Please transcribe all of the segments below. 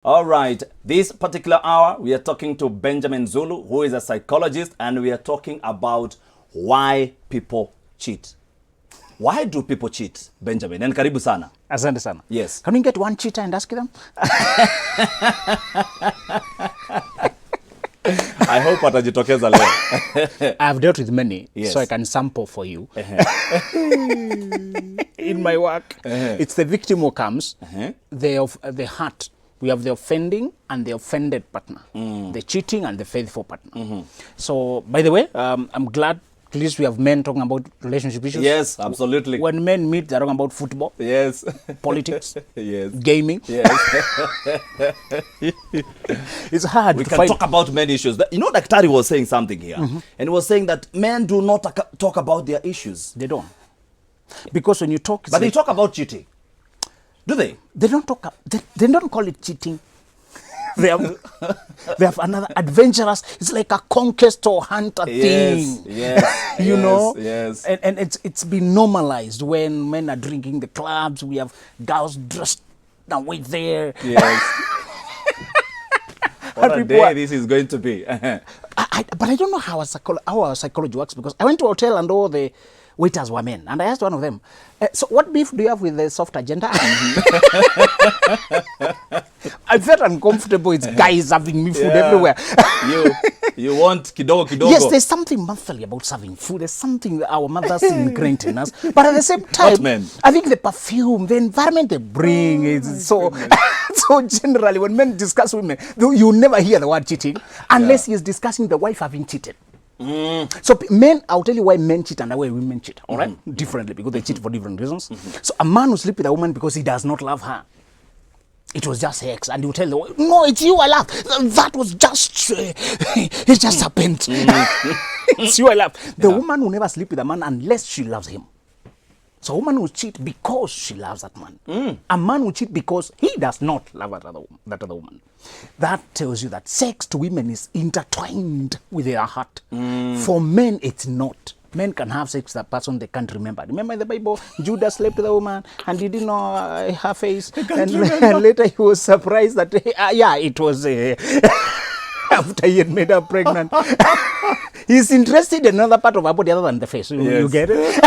All right, this particular hour, we are talking to Benjamin Zulu, who is a psychologist, and we are talking about why people cheat. Why do people cheat, Benjamin? And karibu sana. Asante sana. Yes. Can we get one cheater and ask them? I hope atajitokeza leo. I've dealt with many, yes, so I can sample for you. In my work, it's the victim who comes, the heart. We have the offending and the offended partner, the cheating and the faithful partner. So, by the way, I'm glad at least we have men talking about relationship issues. Yes, absolutely. When men meet, they're talking about football. Yes. Politics. Yes. Gaming. Yes. It's hard we to can find. talk about many issues. You know, Daktari was saying something here. And he was saying that men do not talk about their issues. They don't. Because when you talk... But they talk about cheating. Do they? They don't talk... They don't call it cheating. They have another adventurous. It's like a conquest or hunter thing. Yes, you know. Yes. And it's been normalized when men are drinking the clubs. We have girls dressed away there. Yes. What a day this is going to be. But I don't know how our psychology works, because I went to a hotel and all the waiters were men, and I asked one of them, so what beef do you have with the soft agenda? I felt uncomfortable. It's guys having me food everywhere. you want kidogo kidogo. Yes, there's something monthly about serving food. There's something our mothers ingrained in us. But at the same time, I think the perfume, the environment they bring is so... So generally, when men discuss women, you never hear the word cheating unless he's discussing the wife having cheated. So men, I'll tell you why men cheat and why women cheat, all right? Differently, because they cheat for different reasons. So a man will sleep with a woman because he does not love her. It was just sex, and you tell the wife, no, it's you I love. That was just, it just happened. It's you I love. The woman will never sleep with a man unless she loves him. So a woman will cheat because she loves that man. A man will cheat because he does not love that other woman. That tells you that sex to women is intertwined with their heart. For men, it's not. Men can have sex with a person they can't remember. Remember in the Bible, Judas slept with a woman and he didn't know her face. And later he was surprised that, it was after he had made her pregnant. He's interested in another part of her body other than the face. You get it?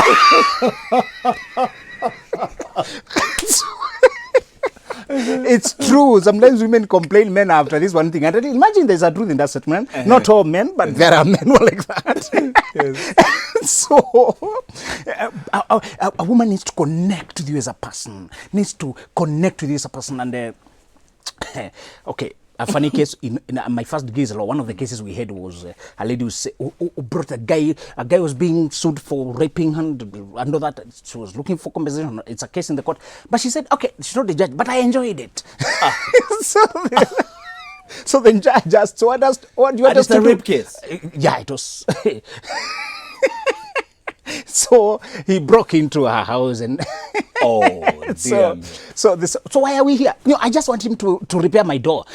It's true. Sometimes women complain men after this one thing. And imagine there's a truth in that statement. Not all men, but there are men who are like that. So, a woman needs to connect with you as a person. Needs to connect with you as a person. And, okay. A funny case in my first case, one of the cases we had was a lady who brought a guy was being sued for raping her, and under that she was looking for compensation. It's a case in the court, but she said, okay, she's not the judge, but I enjoyed it. So the judge asked, so what do you want us to do? Rape case? Yeah, it was. So he broke into her house and so why are we here? You know, I just want him to repair my door.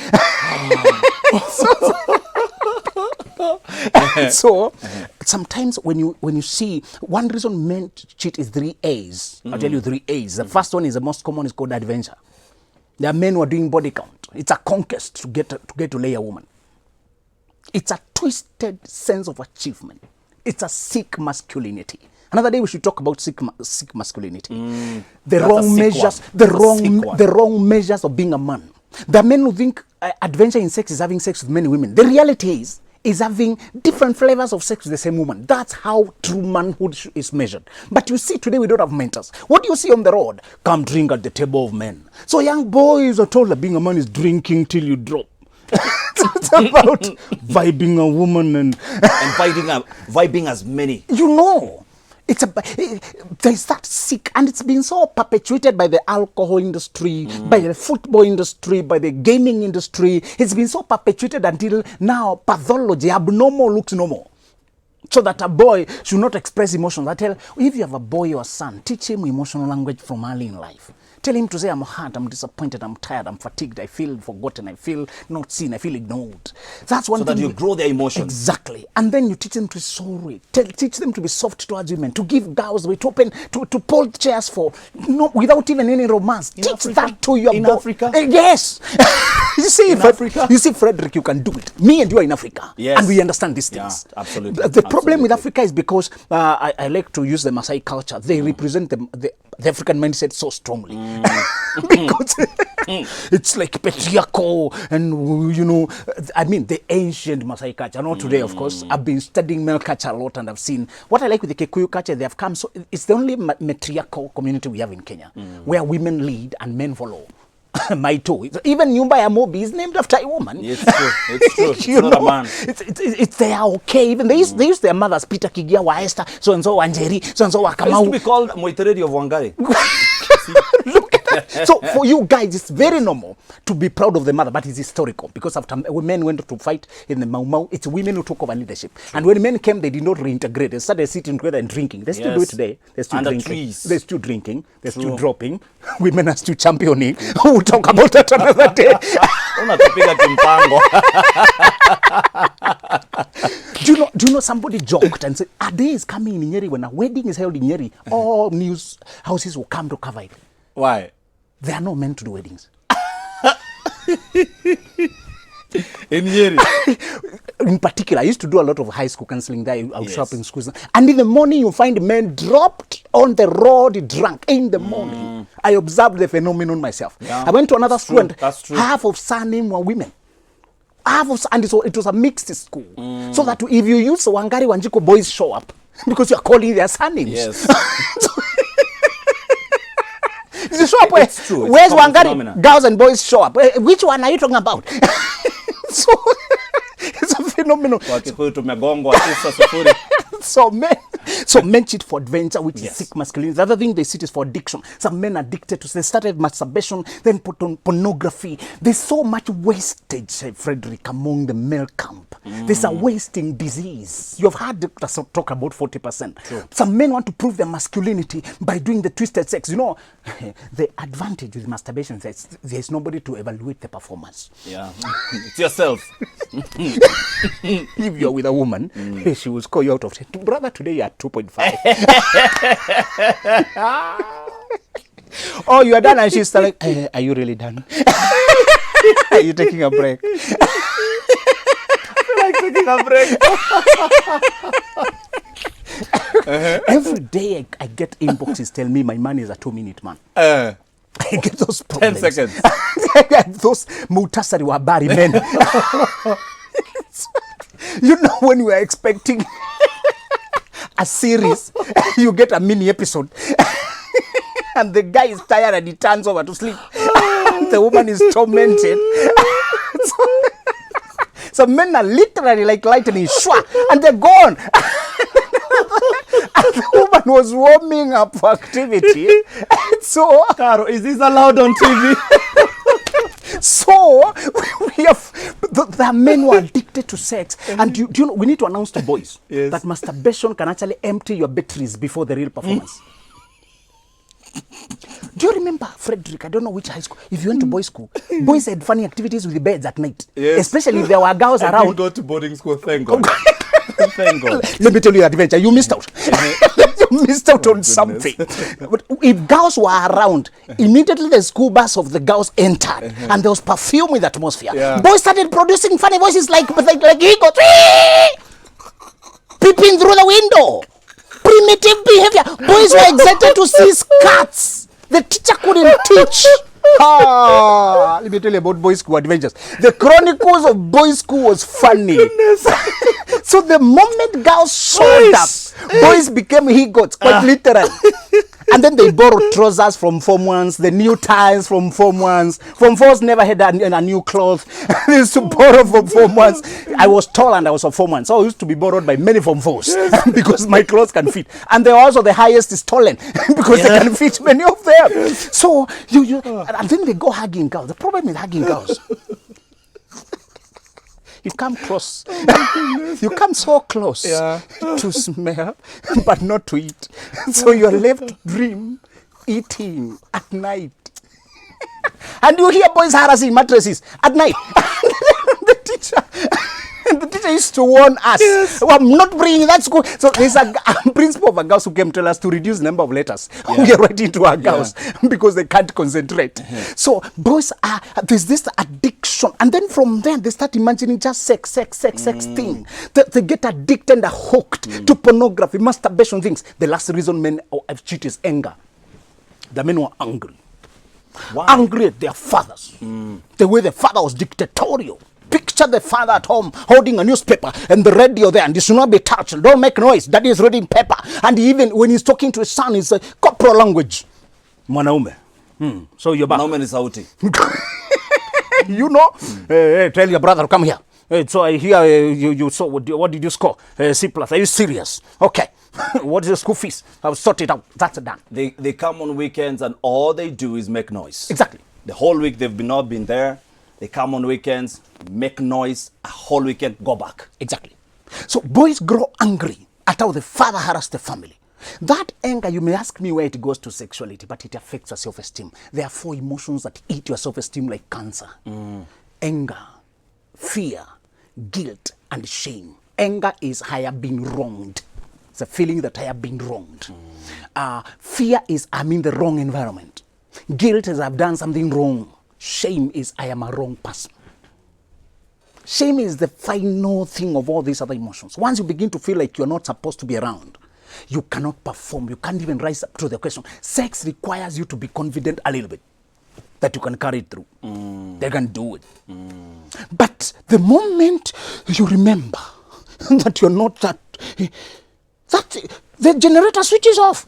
So sometimes when you see, one reason men cheat is 3 A's. I'll tell you 3 A's. The first one is the most common, is called adventure. There are men who are doing body count. It's a conquest to get to lay a woman. It's a twisted sense of achievement. It's a sick masculinity. Another day we should talk about sick masculinity. The wrong measures of being a man. There are men who think adventure in sex is having sex with many women. The reality is having different flavors of sex with the same woman. That's how true manhood is measured. But you see, today we don't have mentors. What do you see on the road? Come drink at the table of men. So young boys are told that being a man is drinking till you drop. It's about vibing a woman and vibing as many. You know. There's that sick, and it's been so perpetuated by the alcohol industry, by the football industry, by the gaming industry. It's been so perpetuated until now pathology, abnormal looks normal. So that a boy should not express emotions. I tell, if you have a boy or a son, teach him emotional language from early in life. Tell him to say, I'm hurt, I'm disappointed, I'm tired, I'm fatigued, I feel forgotten, I feel not seen, I feel ignored. That's one so thing. that you grow their emotions. Exactly. And then you teach them to be sorry. Teach them to be soft towards women, to give girls way, to open, to pull chairs for, no, without even any romance. Teach Africa? that to your In boy. Africa? Yes. You see, Africa? You see, Frederick, you can do it. Me and you are in Africa. Yes. And we understand these things. Yeah, absolutely. The problem with Africa is because I like to use the Maasai culture. They represent the African mindset so strongly. Because it's like patriarchal and, you know, I mean, the ancient Maasai culture, not today, of course. I've been studying male culture a lot and I've seen what I like with the Kikuyu culture. They have come, so it's the only matriarchal community we have in Kenya where women lead and men follow. My too. Even Nyumba ya Mobi is named after a woman. It's true. It's true. It's not a man. It's they are okay. Even they use their mothers, Peter Kigia wa Esther, so and so Wanjeri, so and so It used to Wakamau. be called Moiteredi of Wangari. Look at that. So for you guys, it's very normal to be proud of the mother, but it's historical because after men went to fight in the Mau Mau, it's women who took over leadership. And when men came, they did not reintegrate. They started sitting together and drinking. They still do it today. They're still Under drinking. trees. They're still drinking. They're still dropping. Women are still championing. We'll talk about that another day. Unatupiga kimpango. Do you know somebody joked and said, a day is coming in Nyeri when a wedding is held in Nyeri, all news houses will come to cover it. Why? There are no men to do weddings. In Nyeri. In particular, I used to do a lot of high school counseling there. I would show up in schools. And in the morning, you find men dropped on the road drunk in the morning. I observed the phenomenon myself. Yeah. I went to another school and That's true. half of surnames were women. And it was a mixed school. So that if you use Wangari Wanjiko, boys show up because you are calling their surnames. Yes. You show up where, It's true. It's where's a common Wangari? phenomenon. Girls and boys show up. Which one are you talking about? So it's a phenomenon. Wakikuyu tumegongwa 9-0. So men cheat for adventure, which Yes. is sick masculinity. The other thing they cheat is for addiction. Some men are addicted to. They started masturbation, then put on pornography. There's so much wastage, Frederick, among the male camp. There's a wasting disease. You've heard us talk about 40%. True. Some men want to prove their masculinity by doing the twisted sex. You know, the advantage with masturbation is there's nobody to evaluate the performance. Yeah. It's yourself. If you're with a woman, she will score you out of 10. Brother, today you're at 2.5. Oh, you are done, and she's like, are you really done? Are you taking a break? Like taking a break. Every day I get inboxes tell me my man is a 2-minute man. I get those problems. 10 seconds. I get those mutasari wa habari men. You know, when we are expecting a series, you get a mini episode. And the guy is tired and he turns over to sleep. The woman is tormented. So men are literally like lightning, shwa, and they're gone. And the woman was warming up for activity. So, Caro, is this allowed on TV? so we have the men who are addicted to sex. And do you know, we need to announce to boys that masturbation can actually empty your batteries before the real performance. Do you remember, Frederick? I don't know which high school. If you went to boys' school, boys had funny activities with the beds at night. Yes. Especially if there were girls I around. didn't go to boarding school, thank God. Thank God. Let me tell you the adventure. You missed out. You missed out on something. But if girls were around, immediately the school bus of the girls entered, and there was perfume with the atmosphere. Yeah. Boys started producing funny voices like eagles, peeping through the window. Primitive behavior. Boys were excited to see skirts. The teacher couldn't teach. Let me tell you about boys' school adventures. The chronicles of boys' school was funny. So the moment girls showed up, boys became he-goats, quite literal. And then they borrowed trousers from Form 1s, the new ties from Form 1s. Form 4s never had a new cloth. They used to borrow from Form 1s. I was tall and I was a Form 1, so I used to be borrowed by many Form 4s because my clothes can fit. And they are also the highest is stolen because they can fit many of them. So, and then they go hugging girls. The problem with hugging girls, you come close. You come so close to smell, but not to eat. So you're left dream eating at night. And you hear boys harassing mattresses at night. The teacher used to warn us, well, I'm not bringing that school. So there's a principal of a girls who came to tell us to reduce the number of letters we are writing to our girls because they can't concentrate. So boys there's this addiction. And then from there, they start imagining just sex thing. They get addicted and hooked to pornography, masturbation things. The last reason men have cheated is anger. The men were angry. Why? Angry at their fathers. The way the father was dictatorial. Picture the father at home holding a newspaper and the radio there, and it should not be touched. Don't make noise. Daddy is reading paper. And even when he's talking to his son, it's a corporal language. Mwanaume. So you're back. Mwanaume ni sauti. You know? Tell your brother to come here. So I hear you saw, what did you score? C+. Are you serious? Okay. What is the school fees? I'll sort it out. That's done. They come on weekends and all they do is make noise. Exactly. The whole week they've not been there. They come on weekends, make noise, a whole weekend, go back. Exactly. So boys grow angry at how the father harassed the family. That anger, you may ask me where it goes to sexuality, but it affects your self-esteem. There are 4 emotions that eat your self-esteem like cancer. Anger, fear, guilt, and shame. Anger is I have been wronged. It's a feeling that I have been wronged. Fear is I'm in the wrong environment. Guilt is I've done something wrong. Shame is I am a wrong person. Shame is the final thing of all these other emotions. Once you begin to feel like you're not supposed to be around, you cannot perform. You can't even rise up to the question. Sex requires you to be confident a little bit that you can carry it through. They can do it. But the moment you remember that you're not that the generator switches off.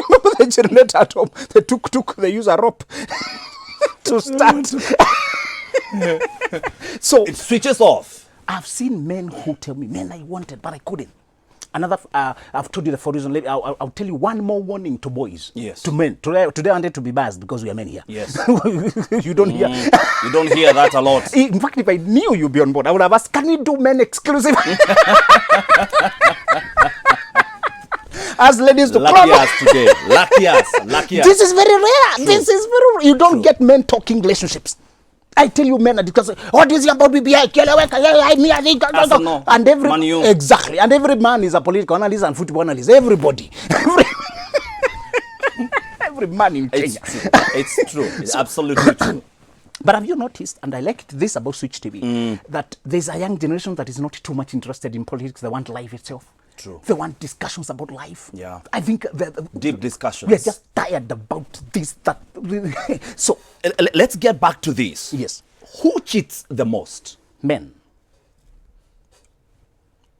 Remember the generator at home? They they use a rope to start. So it switches off. I've seen men who tell me, man, I wanted, but I couldn't. Another, I've told you the 4 reasons. I'll tell you one more warning to boys. Yes. To men. Today I wanted to be biased because we are men here. Yes. You don't hear. You don't hear that a lot. In fact, if I knew you'd be on board, I would have asked, can we do men exclusive? As ladies to lucky us today. Lucky us. This is very rare. True. This is very rare. You don't get men talking relationships. I tell you, men are discussing, what is it about BBI? And every exactly, and every man is a political analyst and football analyst. Everybody, every man in Kenya. It's true. It's absolutely true. But have you noticed, and I liked this about Switch TV, that there's a young generation that is not too much interested in politics. They want life itself. True. They want discussions about life. Yeah. I think deep discussions. We are just tired about this, that. So let's get back to this. Yes. Who cheats the most? Men.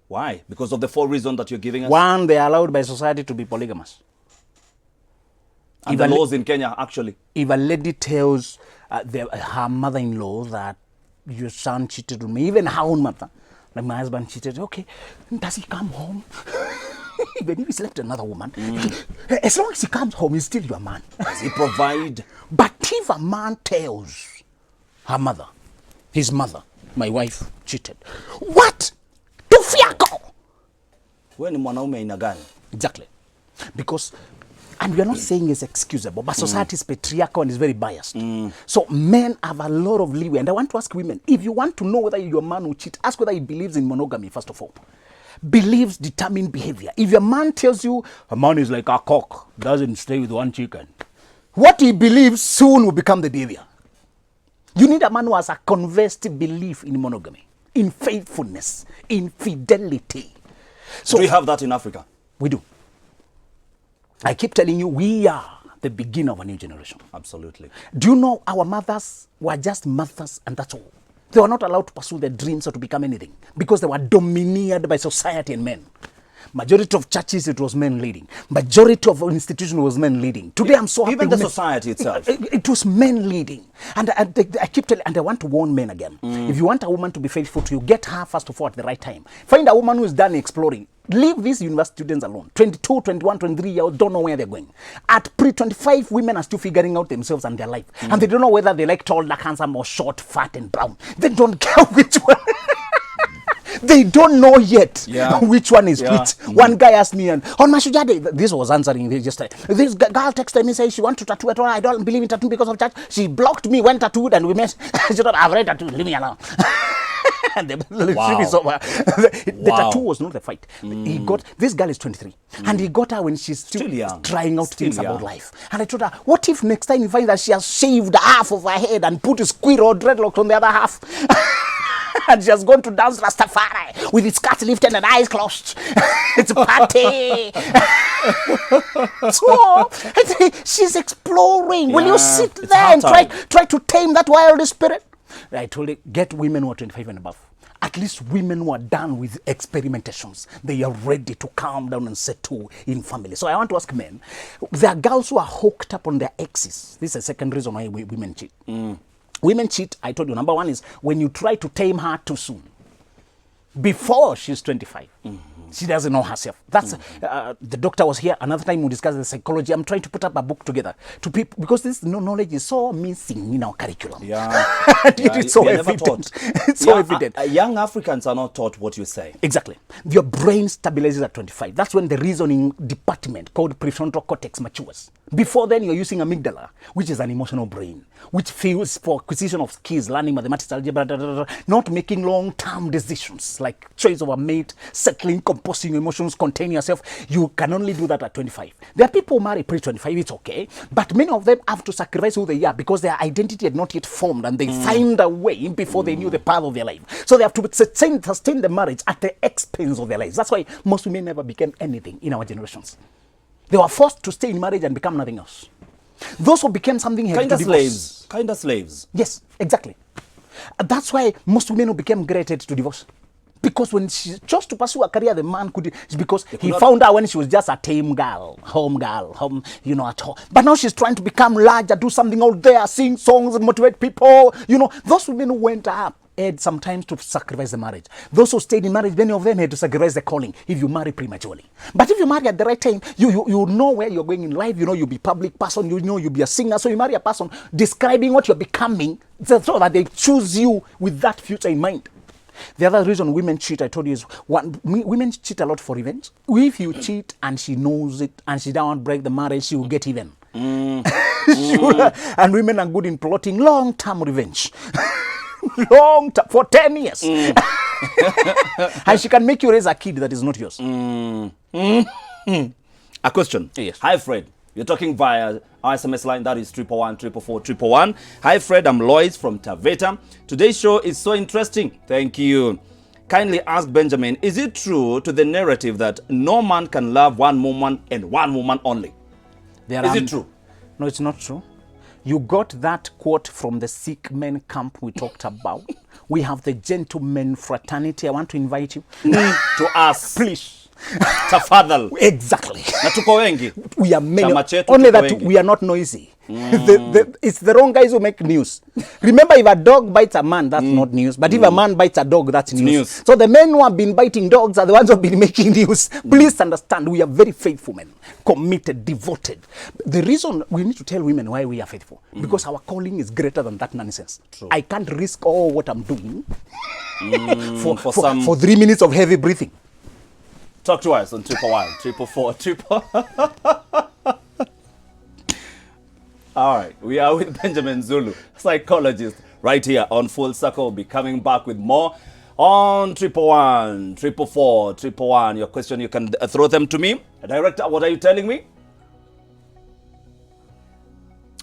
Why? Because of the 4 reasons that you're giving us? One, they are allowed by society to be polygamous. And the laws in Kenya, actually. If a lady tells her mother-in-law that your son cheated on me, even her own mother, like my husband cheated, okay, does he come home? Even if he slept with another woman, as long as he comes home, he's still your man. Does he provide? But if a man tells her mother, his mother, my wife cheated, what? Tufiako! Wewe ni mwanaume aina gani? Exactly. Because, and we are not saying it's excusable, but society is patriarchal and is very biased. So men have a lot of leeway. And I want to ask women, if you want to know whether your man will cheat, ask whether he believes in monogamy, first of all. Believes determined behavior. If your man tells you, a man is like a cock, doesn't stay with one chicken, what he believes soon will become the behavior. You need a man who has a convinced belief in monogamy, in faithfulness, in fidelity. So do we have that in Africa? We do. I keep telling you, we are the beginning of a new generation. Absolutely. Do you know our mothers were just mothers and that's all? They were not allowed to pursue their dreams or to become anything because they were domineered by society and men. Majority of churches, it was men leading. Majority of institutions was men leading. Today, I'm so happy. Even the society itself. It was men leading. And I keep telling, and I want to warn men again. If you want a woman to be faithful to you, get her first of all at the right time. Find a woman who is done exploring. Leave these university students alone. 22, 21, 23 years old, don't know where they're going. At pre-25, women are still figuring out themselves and their life. And they don't know whether they like tall, dark, handsome, or short, fat, and brown. They don't care which one. They don't know yet Yeah. which one is Yeah. which. One guy asked me, and on my Shujaa day, this was answering, they just this girl texted me, saying she wants to tattoo at all. I don't believe in tattoo because of church. She blocked me, went tattooed, and we met. She said, I've already tattooed, leave me alone. And the relationship is over. The tattoo was not the fight. He got, this girl is 23, and he got her when she's still young. trying out Still things young. about life. And I told her, what if next time you find that she has shaved half of her head and put a squirrel or dreadlocks on the other half? And she has gone to dance Rastafari with its skirt lifted and eyes closed. It's a party. So she's exploring. Will you sit it's there and hard time. try to tame that wild spirit? I told her, get women who are 25 and above. At least women who are done with experimentations. They are ready to calm down and settle in family. So I want to ask men, there are girls who are hooked up on their exes. This is the second reason why women cheat. Women cheat, I told you, number one is when you try to tame her too soon. Before she's 25. She doesn't know herself. That's the doctor was here. Another time we discussed the psychology. I'm trying to put up a book together to people because this knowledge is so missing in our curriculum. Yeah. It's so we are never evident. taught. It's so evident. Young Africans are not taught what you say. Exactly. Your brain stabilizes at 25. That's when the reasoning department called prefrontal cortex matures. Before then, you're using amygdala, which is an emotional brain, which feels for acquisition of skills, learning mathematics, algebra, not making long-term decisions like choice of a mate, settling, composing your emotions, containing yourself. You can only do that at 25. There are people who marry pre-25, it's okay, but many of them have to sacrifice who they are because their identity had not yet formed and they find a way before they knew the path of their life. So they have to sustain the marriage at the expense of their lives. That's why most women never became anything in our generations. They were forced to stay in marriage and become nothing else. Those who became something had Kind to of divorce. slaves. Kind of slaves. Yes, exactly. That's why most women who became great had to divorce. Because when she chose to pursue a career, the man could, it's because he found her when she was just a tame girl, home, you know, at home. But now she's trying to become larger, do something out there, sing songs, motivate people. You know, those women who went up had sometimes to sacrifice the marriage. Those who stayed in marriage, many of them had to sacrifice the calling if you marry prematurely. But if you marry at the right time, you know where you're going in life. You know you'll be a public person. You know you'll be a singer. So you marry a person describing what you're becoming so that they choose you with that future in mind. The other reason women cheat, I told you, is women cheat a lot for revenge. If you cheat and she knows it and she don't break the marriage, she will get even. And women are good in plotting long-term revenge. Long-term, for 10 years. And she can make you raise a kid that is not yours. A question. Yes. Hi, Fred. You're talking via our SMS line, that is 111 Hi, Fred. I'm Lois from Taveta. Today's show is so interesting. Thank you. Kindly ask Benjamin, is it true to the narrative that no man can love one woman and one woman only? Is it true? No, it's not true. You got that quote from the Sikh men camp we talked about. We have the gentleman fraternity. I want to invite you To us. please. Tafadhal. Exactly. Na tuko wengi. We are many. Chama chetu Only tuko that wengi. we are not noisy. It's the wrong guys who make news. Remember, if a dog bites a man, that's not news. But if a man bites a dog, that's news. So the men who have been biting dogs are the ones who have been making news. Please understand, we are very faithful men, committed, devoted. The reason we need to tell women why we are faithful, because our calling is greater than that nonsense. True. I can't risk all what I'm doing some- for 3 minutes of heavy breathing. Talk to us on 111 All right, we are with Benjamin Zulu, psychologist, right here on Full Circle. We'll be coming back with more on 111 Your question, you can throw them to me. Director, what are you telling me?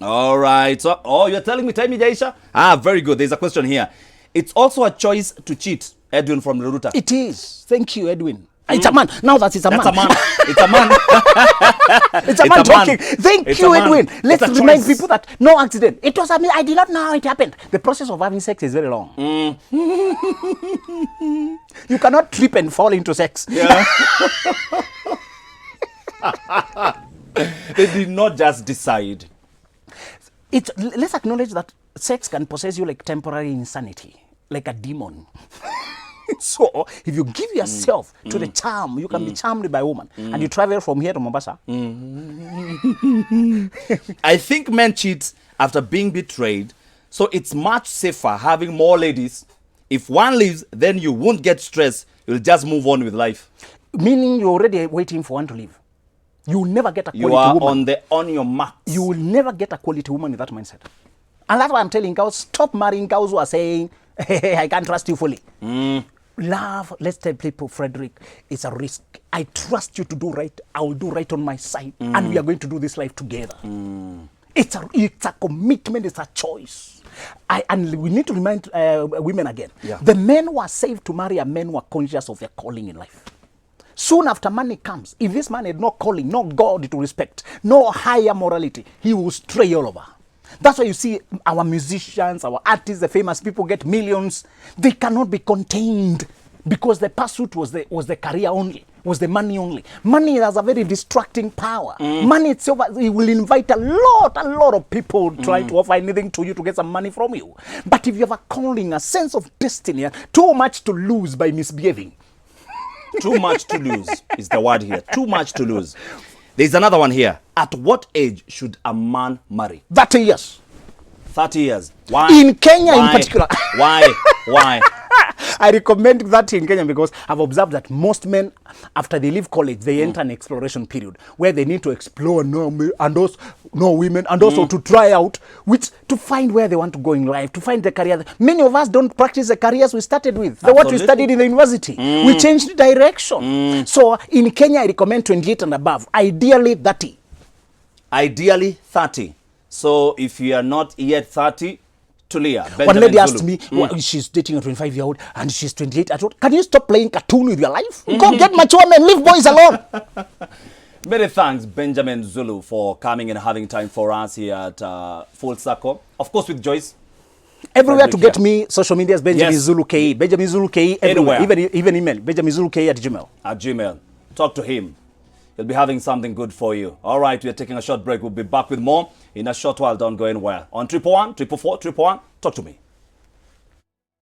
All right. So, you're telling me, time Jaisha? Very good. There's a question here. It's also a choice to cheat. Edwin from Ruruta. It is. Thank you, Edwin. It's a man. Now that it's a man. That's a man. It's a man. It's a man talking. Thank It's you, a man. Edwin. Let's It's a remind choice. people that no accident. It was me. I did not know how it happened. The process of having sex is very long. You cannot trip and fall into sex. Yeah. They did not just decide. Let's acknowledge that sex can possess you like temporary insanity, like a demon. So, if you give yourself to the charm, you can be charmed by a woman, and you travel from here to Mombasa. I think men cheat after being betrayed, so it's much safer having more ladies If one leaves, then you won't get stressed. You'll just move on with life. Meaning you're already waiting for one to leave. You will never get a quality You are woman. on your mark. You will never get a quality woman with that mindset. And that's why I'm telling girls, stop marrying girls who are saying, hey, I can't trust you fully. Love, let's tell people, Frederick, it's a risk. I trust you to do right. I will do right on my side. And we are going to do this life together. It's a commitment. It's a choice. And we need to remind women again. Yeah. The men who are saved to marry are men who are conscious of their calling in life. Soon after money comes, if this man had no calling, no God to respect, no higher morality, he will stray all over. That's why you see our musicians, our artists, the famous people get millions. They cannot be contained because the pursuit was the career only, was the money only. Money has a very distracting power. Money itself, it will invite a lot of people trying to offer anything to you to get some money from you. But if you have a calling, a sense of destiny, too much to lose by misbehaving. Too much to lose is the word here. Too much to lose. There's another one here. At what age should a man marry? 30 years. 30 years. Why? In Kenya in particular. Why? I recommend that in Kenya because I've observed that most men, after they leave college, they enter an exploration period where they need to explore women and also to try out, to find where they want to go in life, to find the career. Many of us don't practice the careers we started with, what we studied in the university. We changed direction. So in Kenya, I recommend 28 and above, ideally 30. Ideally 30. So if you are not yet 30, Tulia, Benjamin One lady Zulu. asked me, well, she's dating a 25-year-old and she's 28. I thought, can you stop playing cartoon with your life? Go get mature men, leave boys alone. Many thanks, Benjamin Zulu, for coming and having time for us here at Full Circle. Of course, with Joyce. Everywhere to get me, social media is Benjamin Zulu KE. Benjamin Zulu KE everywhere. Anywhere. Even email, Benjamin Zulu KE at Gmail. At Gmail. Talk to him. He'll be having something good for you. All right, we are taking a short break. We'll be back with more in a short while. Don't go anywhere. On 111, 444, 111, talk to me.